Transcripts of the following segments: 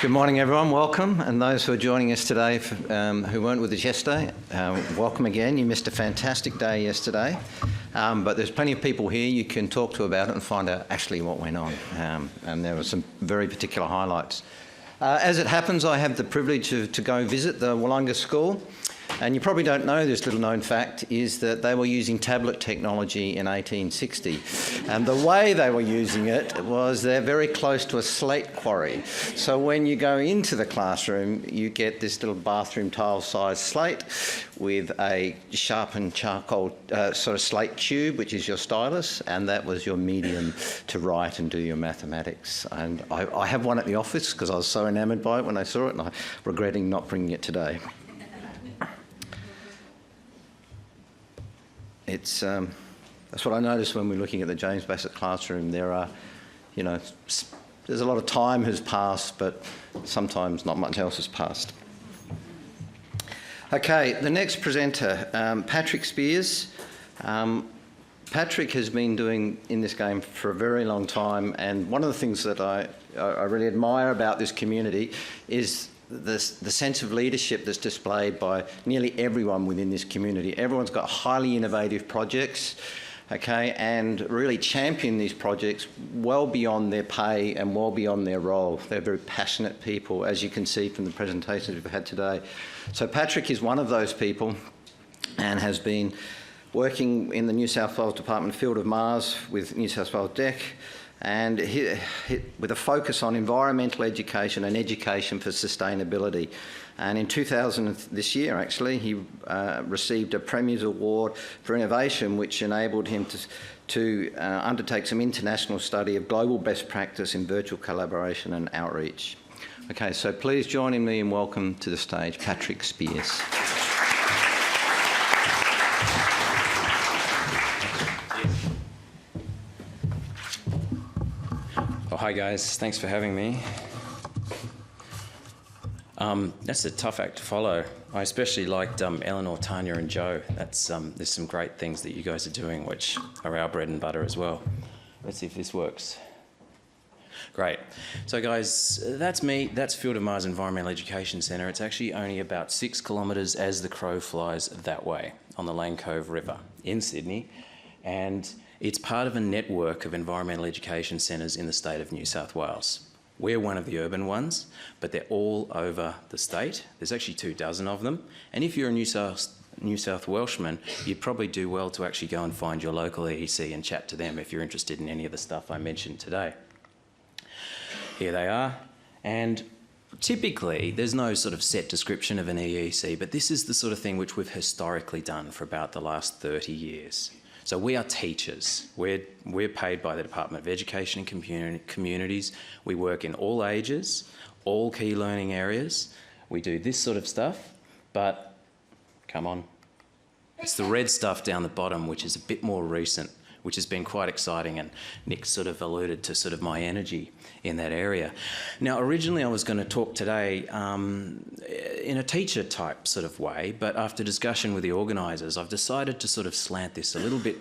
Good morning, everyone. Welcome. And those who are joining us today who weren't with us yesterday, welcome again. You missed a fantastic day yesterday. But there's plenty of people here you can talk to about it and find out actually what went on. And there were some very particular highlights. As it happens, I have the privilege to go visit the Wollonga School. And you probably don't know this little known fact is that they were using tablet technology in 1860. And the way they were using it was they're very close to a slate quarry. So when you go into the classroom, you get this little bathroom tile-sized slate with a sharpened charcoal sort of slate tube, which is your stylus, and that was your medium to write and do your mathematics. And I have one at the office because I was so enamoured by it when I saw it, and I'm regretting not bringing it today. That's what I noticed when we're looking at the James Bassett classroom. There are, there's a lot of time has passed, but sometimes not much else has passed. Okay, the next presenter, Patrick Spiers. Patrick has been doing in this game for a very long time, and one of the things that I really admire about this community is the sense of leadership that's displayed by nearly everyone within this community. Everyone's got highly innovative projects, okay, and really champion these projects well beyond their pay and well beyond their role. They're very passionate people, as you can see from the presentations we've had today. So Patrick is one of those people and has been working in the New South Wales Department Field of Mars with New South Wales DEC, and with a focus on environmental education and education for sustainability. And in 2000, this year actually, he received a Premier's Award for Innovation, which enabled him to undertake some international study of global best practice in virtual collaboration and outreach. Okay, so please join me in welcome to the stage Patrick Spiers. Hi guys, thanks for having me. That's a tough act to follow. I especially liked Eleanor, Tanya and Joe. There's some great things that you guys are doing which are our bread and butter as well. Let's see if this works. Great. So guys, that's me. That's Field of Mars Environmental Education Centre. It's actually only about 6 kilometres as the crow flies that way on the Lane Cove River in Sydney. And it's part of a network of environmental education centres in the state of New South Wales. We're one of the urban ones, but they're all over the state. There's actually 24 of them. And if you're a New South Welshman, you'd probably do well to actually go and find your local EEC and chat to them if you're interested in any of the stuff I mentioned today. Here they are. And typically, there's no sort of set description of an EEC, but this is the sort of thing which we've historically done for about the last 30 years. So we are teachers. We're paid by the Department of Education and Communities. We work in all ages, all key learning areas. We do this sort of stuff, but come on. It's the red stuff down the bottom, which is a bit more recent, which has been quite exciting, and Nick sort of alluded to sort of my energy in that area. Now, originally I was going to talk today in a teacher type sort of way, but after discussion with the organisers, I've decided to sort of slant this a little bit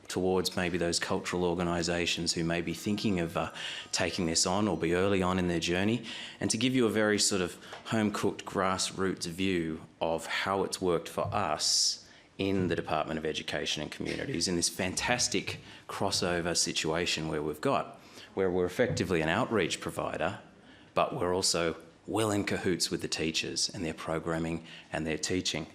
towards maybe those cultural organisations who may be thinking of taking this on or be early on in their journey, and to give you a very sort of home-cooked grassroots view of how it's worked for us in the Department of Education and Communities in this fantastic crossover situation where we're effectively an outreach provider, but we're also well in cahoots with the teachers and their programming and their teaching.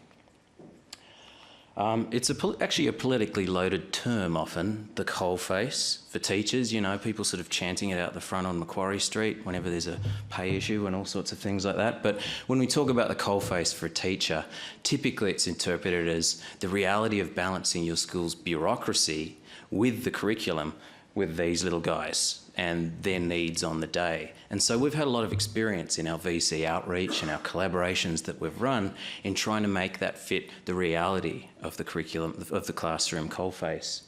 It's actually a politically loaded term often, the coalface for teachers. People sort of chanting it out the front on Macquarie Street whenever there's a pay issue and all sorts of things like that. But when we talk about the coalface for a teacher, typically it's interpreted as the reality of balancing your school's bureaucracy with the curriculum with these little guys and their needs on the day. And so we've had a lot of experience in our VC outreach and our collaborations that we've run in trying to make that fit the reality of the curriculum, of the classroom coalface.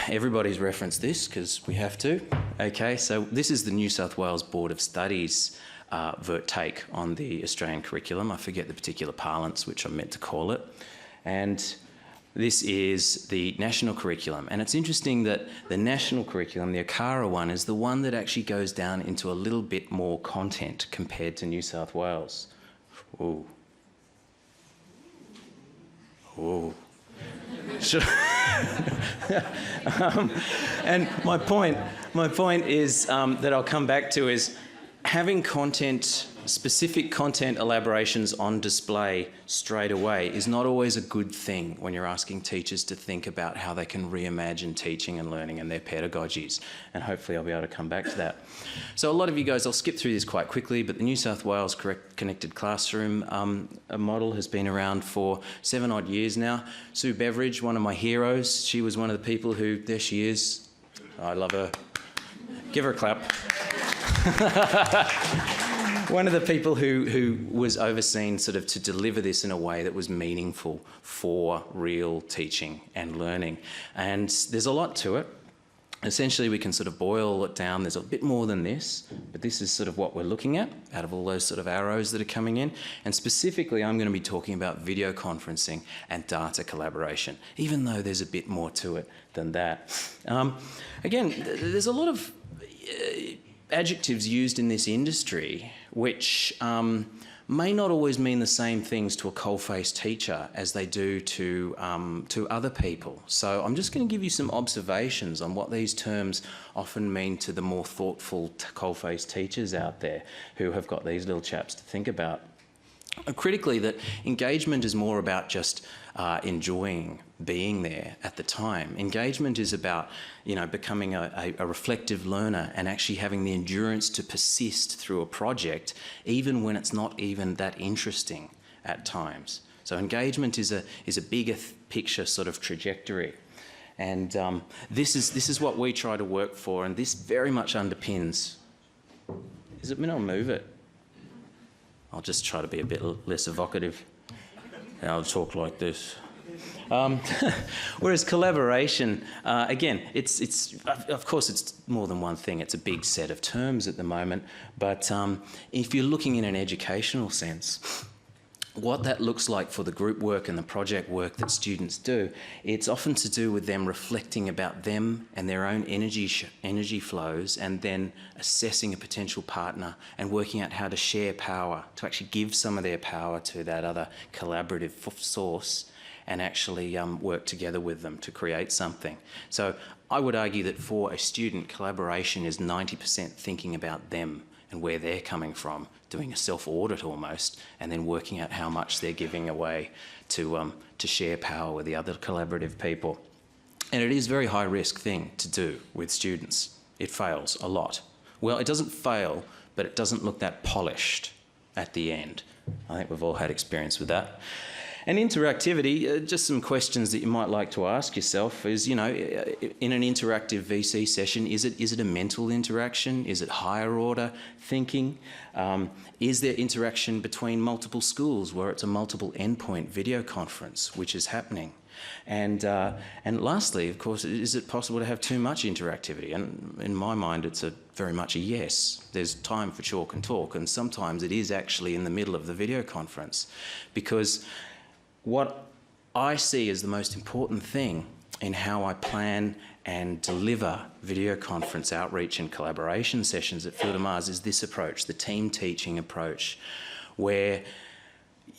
Everybody's referenced this because we have to. Okay, so this is the New South Wales Board of Studies take on the Australian curriculum. I forget the particular parlance which I'm meant to call it. And This is the national curriculum, and it's interesting that the national curriculum, the ACARA one, is the one that actually goes down into a little bit more content compared to New South Wales. Ooh. Ooh. And my point is that I'll come back to is having specific content elaborations on display straight away is not always a good thing when you're asking teachers to think about how they can reimagine teaching and learning and their pedagogies. And hopefully I'll be able to come back to that. So a lot of you guys, I'll skip through this quite quickly, but the New South Wales Connected Classroom model has been around for 7 odd years now. Sue Beveridge, one of my heroes, she was one of the people who, there she is. I love her. Give her a clap. One of the people who was overseen sort of to deliver this in a way that was meaningful for real teaching and learning. And there's a lot to it. Essentially, we can sort of boil it down. There's a bit more than this, but this is sort of what we're looking at out of all those sort of arrows that are coming in. And specifically, I'm going to be talking about video conferencing and data collaboration, even though there's a bit more to it than that. Again, there's a lot of adjectives used in this industry which may not always mean the same things to a coalface teacher as they do to other people. So I'm just going to give you some observations on what these terms often mean to the more thoughtful coalface teachers out there who have got these little chaps to think about. Critically, that engagement is more about just enjoying being there at the time. Engagement is about, becoming a reflective learner and actually having the endurance to persist through a project, even when it's not even that interesting at times. So engagement is a bigger picture sort of trajectory. And this is what we try to work for, and this very much underpins. Is it me? I'll move it. I'll just try to be a bit less evocative. And I'll talk like this. Whereas collaboration, again, it's of course it's more than one thing. It's a big set of terms at the moment. But if you're looking in an educational sense, what that looks like for the group work and the project work that students do, it's often to do with them reflecting about them and their own energy flows, and then assessing a potential partner and working out how to share power, to actually give some of their power to that other collaborative source and actually work together with them to create something. So I would argue that for a student, collaboration is 90% thinking about them and where they're coming from, doing a self-audit almost, and then working out how much they're giving away to share power with the other collaborative people. And it is a very high-risk thing to do with students. It fails a lot. Well, it doesn't fail, but it doesn't look that polished at the end. I think we've all had experience with that. And interactivity, just some questions that you might like to ask yourself is, in an interactive VC session, is it a mental interaction? Is it higher order thinking? Is there interaction between multiple schools where it's a multiple endpoint video conference, which is happening? And lastly, of course, is it possible to have too much interactivity? And in my mind, it's very much a yes. There's time for chalk and talk, and sometimes it is actually in the middle of the video conference, because what I see as the most important thing in how I plan and deliver video conference outreach and collaboration sessions at Field of Mars is this approach, the team teaching approach, where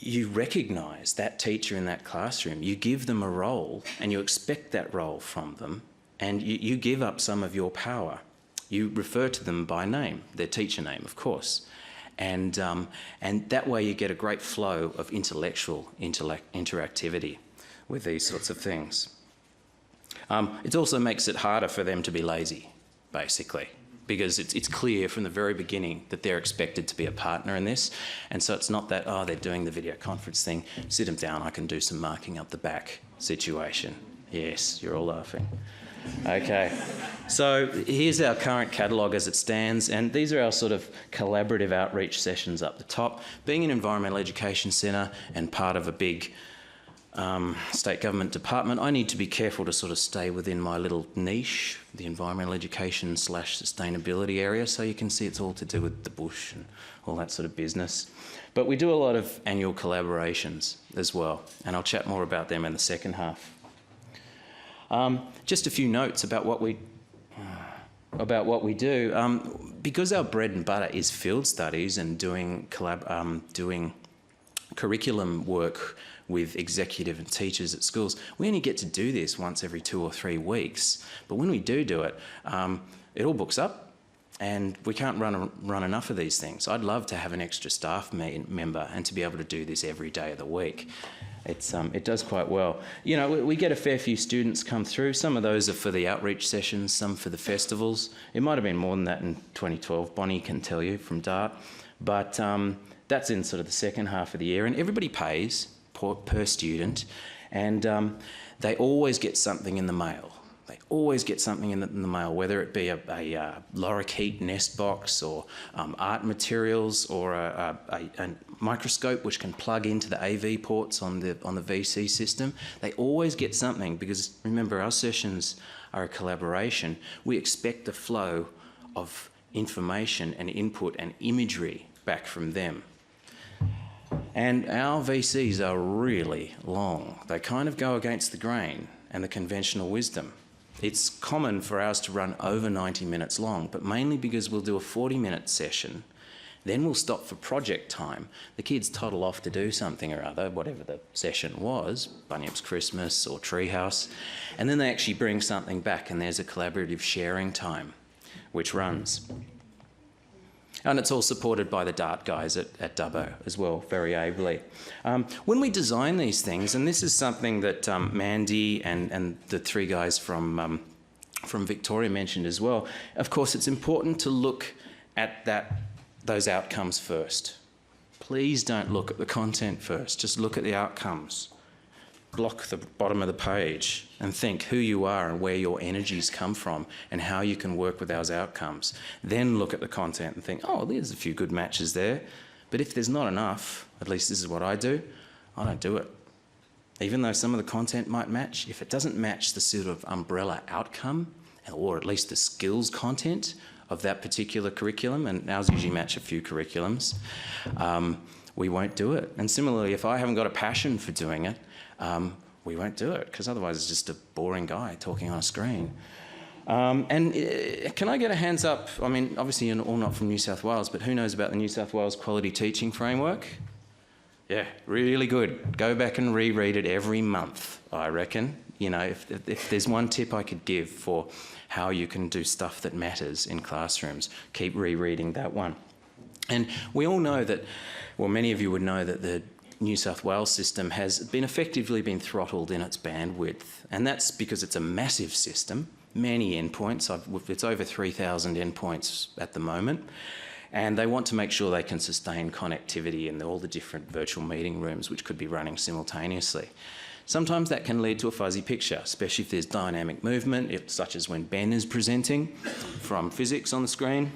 you recognise that teacher in that classroom, you give them a role and you expect that role from them, and you give up some of your power. You refer to them by name, their teacher name, of course. And that way you get a great flow of intellectual interactivity with these sorts of things. It also makes it harder for them to be lazy, basically, because it's clear from the very beginning that they're expected to be a partner in this. And so it's not that, they're doing the video conference thing, sit them down, I can do some marking up the back situation. Yes, you're all laughing. Okay, so here's our current catalogue as it stands, and these are our sort of collaborative outreach sessions up the top. Being an environmental education centre and part of a big state government department, I need to be careful to sort of stay within my little niche, the environmental education / sustainability area, so you can see it's all to do with the bush and all that sort of business. But we do a lot of annual collaborations as well, and I'll chat more about them in the second half. Just a few notes about what we do. Because our bread and butter is field studies and doing curriculum work with executive and teachers at schools, we only get to do this once every 2 or 3 weeks. But when we do it, it all books up, and we can't run enough of these things. I'd love to have an extra staff member and to be able to do this every day of the week. It does quite well. You know, we get a fair few students come through. Some of those are for the outreach sessions, some for the festivals. It might have been more than that in 2012. Bonnie can tell you from Dart. But that's in sort of the second half of the year, and everybody pays per student, and they always get something in the mail. They always get something in the mail, whether it be a lorikeet nest box or art materials or a microscope which can plug into the AV ports on the VC system. They always get something, because remember, our sessions are a collaboration. We expect the flow of information and input and imagery back from them. And our VCs are really long. They kind of go against the grain and the conventional wisdom. It's common for ours to run over 90 minutes long, but mainly because we'll do a 40-minute session, then we'll stop for project time. The kids toddle off to do something or other, whatever the session was, Bunyip's Christmas or Treehouse, and then they actually bring something back, and there's a collaborative sharing time, which runs. And it's all supported by the Dart guys at Dubbo as well, very ably. When we design these things, and this is something that Mandy and the 3 guys from Victoria mentioned as well, of course it's important to look at those outcomes first. Please don't look at the content first, just look at the outcomes. Block the bottom of the page and think who you are and where your energies come from and how you can work with those outcomes. Then look at the content and think, oh, there's a few good matches there. But if there's not enough, at least this is what I do, I don't do it. Even though some of the content might match, if it doesn't match the sort of umbrella outcome, or at least the skills content of that particular curriculum, and ours usually match a few curriculums, we won't do it. And similarly, if I haven't got a passion for doing it, we won't do it, because otherwise it's just a boring guy talking on a screen. Can I get a hands up? I mean, obviously you're all not from New South Wales, but who knows about the New South Wales Quality Teaching Framework? Yeah, really good. Go back and reread it every month, I reckon. You know, if there's one tip I could give for how you can do stuff that matters in classrooms, keep rereading that one. And we all know that, well, many of you would know that the New South Wales system has effectively been throttled in its bandwidth, and that's because it's a massive system, many endpoints. It's over 3,000 endpoints at the moment, and they want to make sure they can sustain connectivity in all the different virtual meeting rooms which could be running simultaneously. Sometimes that can lead to a fuzzy picture, especially if there's dynamic movement, such as when Ben is presenting from physics on the screen,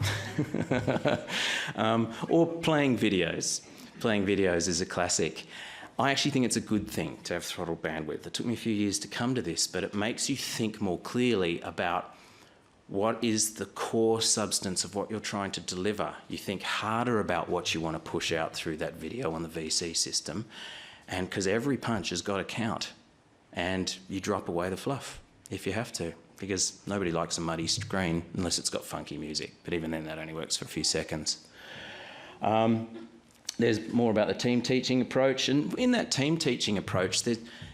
or playing videos. Playing videos is a classic. I actually think it's a good thing to have throttled bandwidth. It took me a few years to come to this, but it makes you think more clearly about what is the core substance of what you're trying to deliver. You think harder about what you want to push out through that video on the VC system, and because every punch has got to count, and you drop away the fluff if you have to, because nobody likes a muddy screen unless it's got funky music, but even then that only works for a few seconds. There's more about the team teaching approach, and in that team teaching approach,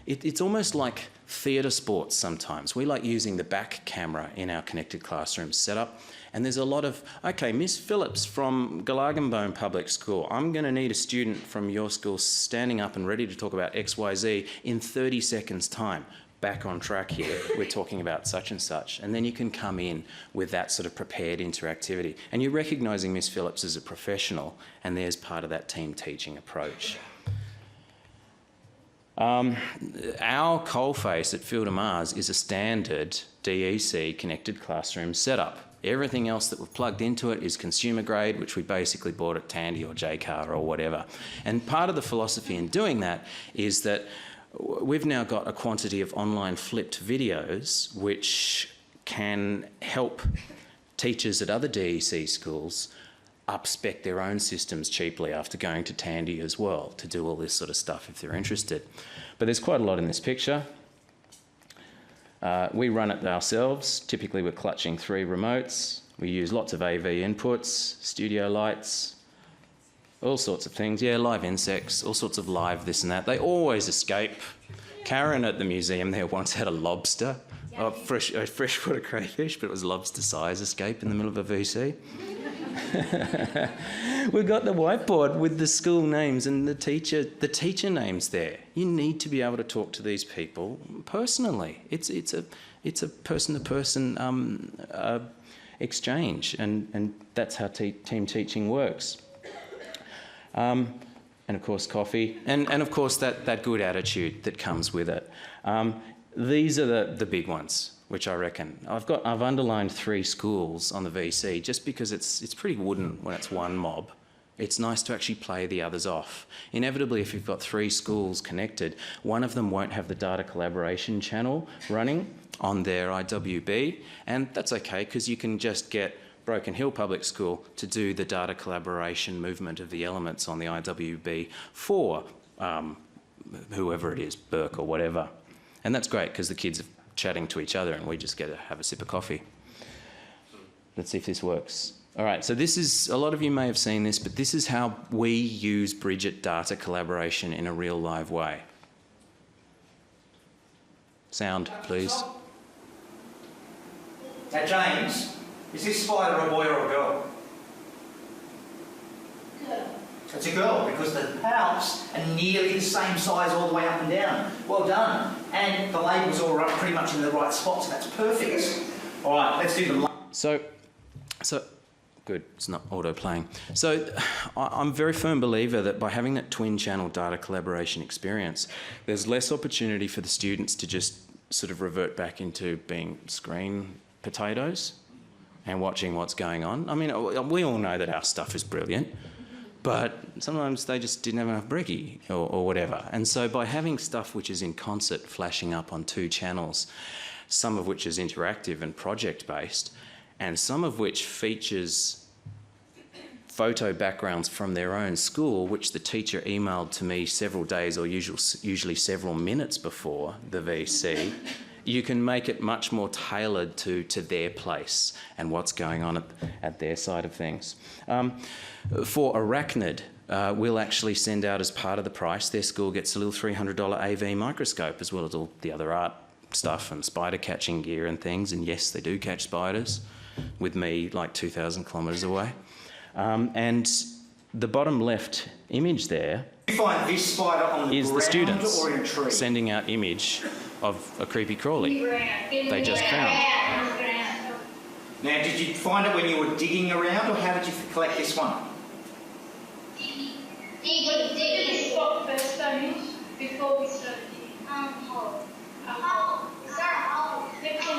it's almost like theatre sports sometimes. We like using the back camera in our connected classroom setup, and there's a lot of, okay, Miss Phillips from Galarganbone Public School, I'm going to need a student from your school standing up and ready to talk about XYZ in 30 seconds time. Back on track here, we're talking about such and such. And then you can come in with that sort of prepared interactivity. And you're recognising Miss Phillips as a professional, and there's part of that team teaching approach. Our Coalface at Field of Mars is a standard DEC connected classroom setup. Everything else that we've plugged into it is consumer grade, which we basically bought at Tandy or JCar or whatever. And part of the philosophy in doing that is that we've now got a quantity of online flipped videos which can help teachers at other DEC schools up-spec their own systems cheaply after going to Tandy as well to do all this sort of stuff if they're interested. But there's quite a lot in this picture. We run it ourselves. Typically, we're clutching 3 remotes. We use lots of AV inputs, studio lights, all sorts of things. Yeah, live insects, all sorts of live this and that. They always escape. Karen at the museum there once had a lobster, a freshwater crayfish, but it was lobster size, escape in the middle of a VC. We've got the whiteboard with the school names and the teacher names there. You need to be able to talk to these people personally. It's a person-to-person exchange, and that's how team teaching works. And of course coffee, and of course that good attitude that comes with it. These are the big ones, which I reckon. I've underlined 3 schools on the VC just because it's pretty wooden when it's one mob. It's nice to actually play the others off. Inevitably, if you've got 3 schools connected, one of them won't have the data collaboration channel running on their IWB, and that's okay because you can just get Broken Hill Public School to do the data collaboration movement of the elements on the IWB for whoever it is, Burke or whatever. And that's great because the kids are chatting to each other and we just get to have a sip of coffee. Let's see if this works. All right, so this is, a lot of you may have seen this, but this is how we use Bridget data collaboration in a real live way. Sound, please. Now, James, is this spider a boy or a girl? Girl. It's a girl because the palps are nearly the same size all the way up and down. Well done. And the labels are all pretty much in the right spot, so that's perfect. All right, let's do the... So good, it's not auto-playing. So I'm a very firm believer that by having that twin-channel data collaboration experience, there's less opportunity for the students to just sort of revert back into being screen potatoes and watching what's going on. I mean, we all know that our stuff is brilliant, but sometimes they just didn't have enough brekkie or whatever. And so by having stuff which is in concert flashing up on 2 channels, some of which is interactive and project-based, and some of which features photo backgrounds from their own school, which the teacher emailed to me several days or usually several minutes before the VC, you can make it much more tailored to their place and what's going on at their side of things. For Arachnid, we'll actually send out as part of the price, their school gets a little $300 AV microscope as well as all the other art stuff and spider catching gear and things. And yes, they do catch spiders with me like 2,000 kilometres away. And the bottom left image there You find this spider on the is the ground students or in a tree? sending out image of a creepy crawly they just found. Now, did you find it when you were digging around, or how did you collect this one? Dig spot first, don't you? Before we started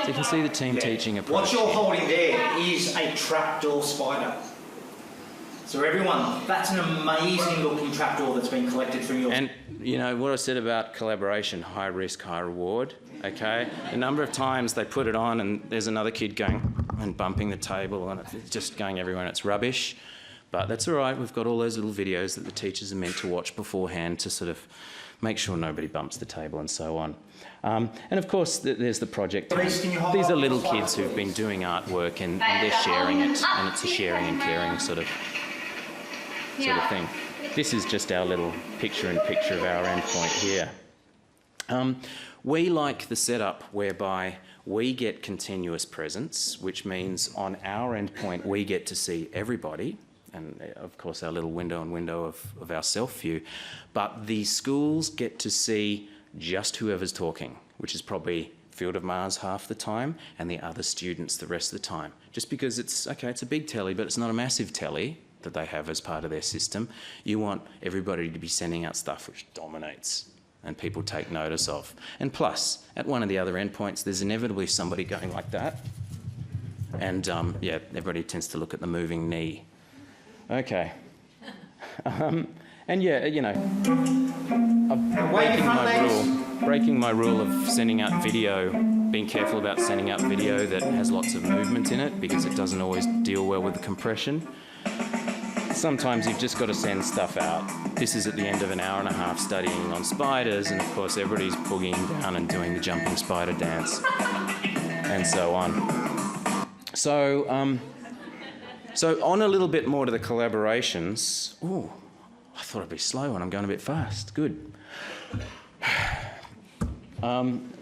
So you can see the team teaching approach. What you're holding there is a trapdoor spider. So everyone, that's an amazing looking trapdoor that's been collected from your... And, you know, what I said about collaboration, high risk, high reward, okay? A number of times they put it on and there's another kid going and bumping the table and it's just going everywhere and it's rubbish. But that's all right, we've got all those little videos that the teachers are meant to watch beforehand to sort of make sure nobody bumps the table and so on. And of course, there's the project team. These are little kids who've been doing artwork and they're sharing it, and it's a sharing and caring sort of thing. This is just our little picture-in-picture of our endpoint here. We like the setup whereby we get continuous presence, which means on our endpoint we get to see everybody, and of course our little window of our self-view, but the schools get to see just whoever's talking, which is probably Field of Mars half the time and the other students the rest of the time. Just because it's a big telly, but it's not a massive telly that they have as part of their system. You want everybody to be sending out stuff which dominates and people take notice of. And plus, at one of the other endpoints, there's inevitably somebody going like that. And yeah, everybody tends to look at the moving knee. Okay. And yeah, you know, I'm breaking my rule of sending out video, being careful about sending out video that has lots of movement in it because it doesn't always deal well with the compression. sometimes you've just got to send stuff out. This is at the end of an hour and a half studying on spiders, and of course everybody's boogieing down and doing the jumping spider dance and so on. So on a little bit more to the collaborations. Ooh, I thought I'd be slow and I'm going a bit fast. Good.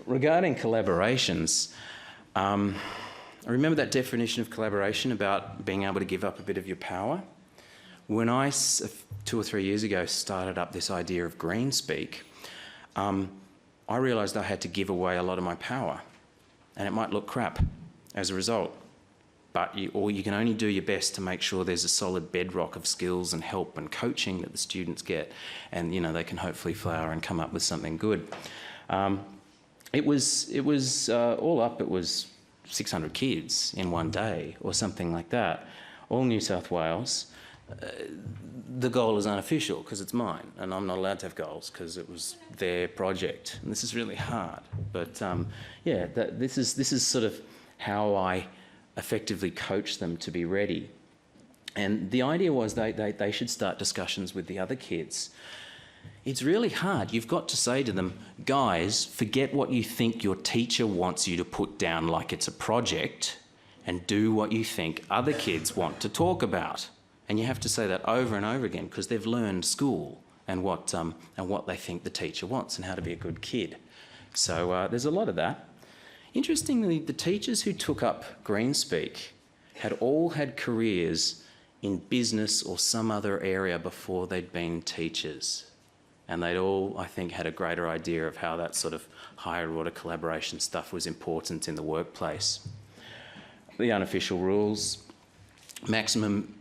Regarding collaborations, I remember that definition of collaboration about being able to give up a bit of your power. When I, 2 or 3 years ago, started up this idea of green speak, I realised I had to give away a lot of my power, and it might look crap as a result. But you can only do your best to make sure there's a solid bedrock of skills and help and coaching that the students get, and they can hopefully flower and come up with something good. It was all up. It was 600 kids in one day or something like that, all New South Wales. The goal is unofficial because it's mine, and I'm not allowed to have goals because it was their project. And this is really hard. But this is sort of how I effectively coach them to be ready. And the idea was they should start discussions with the other kids. It's really hard. You've got to say to them, guys, forget what you think your teacher wants you to put down like it's a project, and do what you think other kids want to talk about. And you have to say that over and over again because they've learned school and what they think the teacher wants and how to be a good kid. So there's a lot of that. Interestingly, the teachers who took up Greenspeak had all had careers in business or some other area before they'd been teachers. And they'd all, I think, had a greater idea of how that sort of higher order collaboration stuff was important in the workplace. The unofficial rules, maximum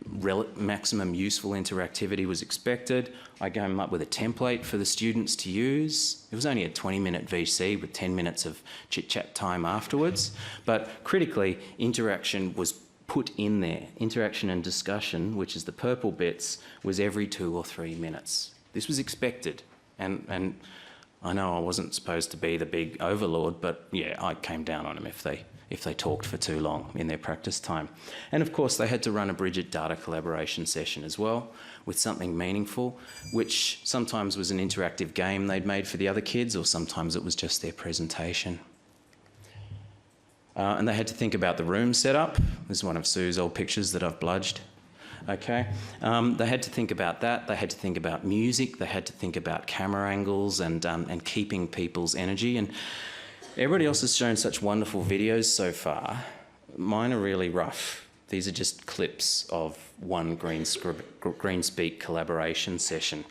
useful interactivity was expected. I came up with a template for the students to use. It was only a 20-minute VC with 10 minutes of chit-chat time afterwards. But critically, interaction was put in there. Interaction and discussion, which is the purple bits, was every 2 or 3 minutes. This was expected, and I know I wasn't supposed to be the big overlord, but yeah, I came down on them if they talked for too long in their practice time. And of course, they had to run a Bridget data collaboration session as well with something meaningful, which sometimes was an interactive game they'd made for the other kids, or sometimes it was just their presentation. And they had to think about the room setup. This is one of Sue's old pictures that I've bludged. Okay, they had to think about that. They had to think about music. They had to think about camera angles and keeping people's energy. And everybody else has shown such wonderful videos so far. Mine are really rough. These are just clips of one Greenspeak collaboration session.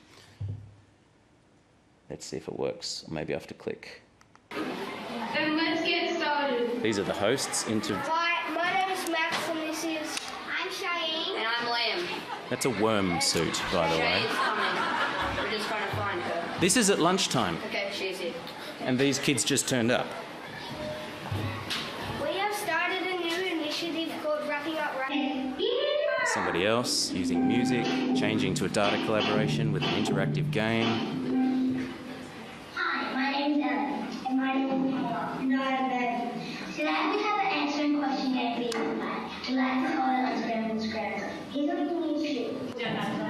Let's see if it works. Maybe I have to click. Then let's get started. These are the hosts. Hi, my name is Max, and this is... I'm Cheyenne. And I'm Liam. That's a worm suit, by the way. Cheyenne's coming. We're just trying to find her. This is at lunchtime, Okay, she's here. and these kids just turned up. We have started a new initiative called Wrapping Up Wrapping. Somebody else using music, changing to a data collaboration with an interactive game. Hi, my name is Ellen, and my name is Paula, and I'm Ben. Today we have an answering questionnaire for you to like the oil experiment script. Here's what you need to do.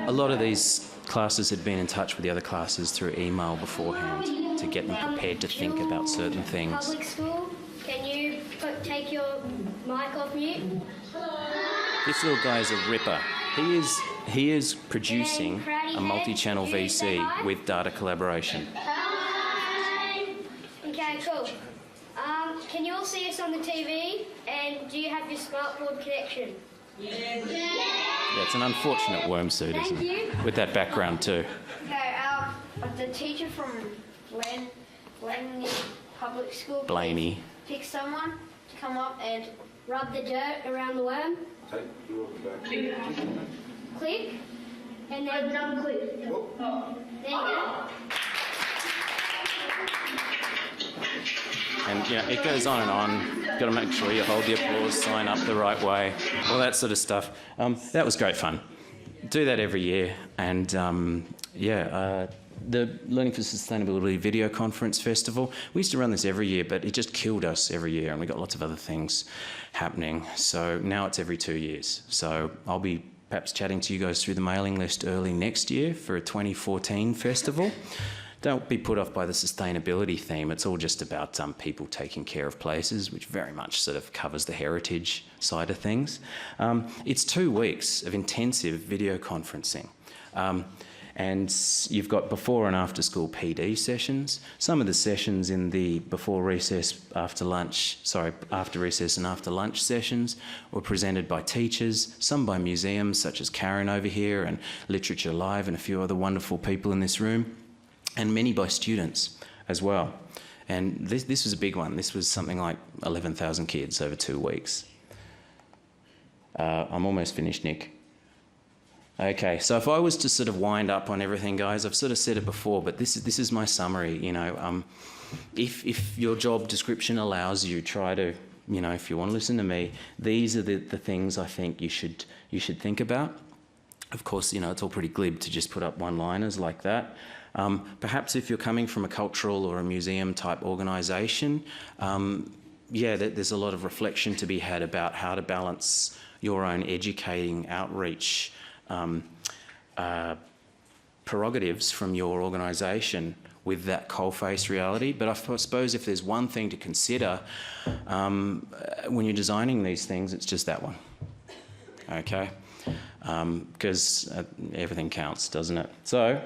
A lot of these classes had been in touch with the other classes through email beforehand to get them prepared to think about certain things. Public school, can you take your mic off mute? This little guy is a ripper. He is producing a multi-channel VC with data collaboration. Okay, cool. Can you all see us on the TV? And do you have your smartboard connection? Yeah, it's an unfortunate worm suit, isn't Thank you. it? With that background too. Okay, the teacher from Blaney Public School. Blaney. Pick someone to come up and rub the dirt around the worm. Click. And then double click. There you go. And it goes on and on. Got to make sure you hold the applause sign up the right way, all that sort of stuff. That was great fun. Do that every year. And the Learning for Sustainability Video Conference Festival, we used to run this every year, but it just killed us every year, and we got lots of other things happening. So now it's every 2 years. So I'll be perhaps chatting to you guys through the mailing list early next year for a 2014 festival. Don't be put off by the sustainability theme. It's all just about people taking care of places, which very much sort of covers the heritage side of things. It's 2 weeks of intensive video conferencing. And you've got before and after school PD sessions. Some of the sessions in the after recess and after lunch sessions were presented by teachers, some by museums such as Karen over here and Literature Live and a few other wonderful people in this room, and many by students as well. And this was a big one. This was something like 11,000 kids over 2 weeks. I'm almost finished, Nick. Okay, so if I was to sort of wind up on everything, guys, I've sort of said it before, but this is my summary. You know, if your job description allows you, try to, you know, if you want to listen to me, these are the things I think you should think about. Of course, you know, it's all pretty glib to just put up one-liners like that. Perhaps if you're coming from a cultural or a museum type organisation, yeah, there's a lot of reflection to be had about how to balance your own educating outreach prerogatives from your organisation with that coalface reality. But I suppose if there's one thing to consider when you're designing these things, it's just that one, okay? Because everything counts, doesn't it? So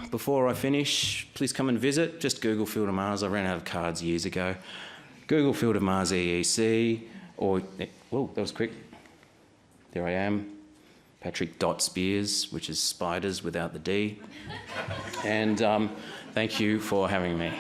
before I finish, please come and visit. Just Google Field of Mars. I ran out of cards years ago. Google Field of Mars EEC, or, whoa, that was quick. There I am. Patrick.Spiers, which is spiders without the D. And thank you for having me.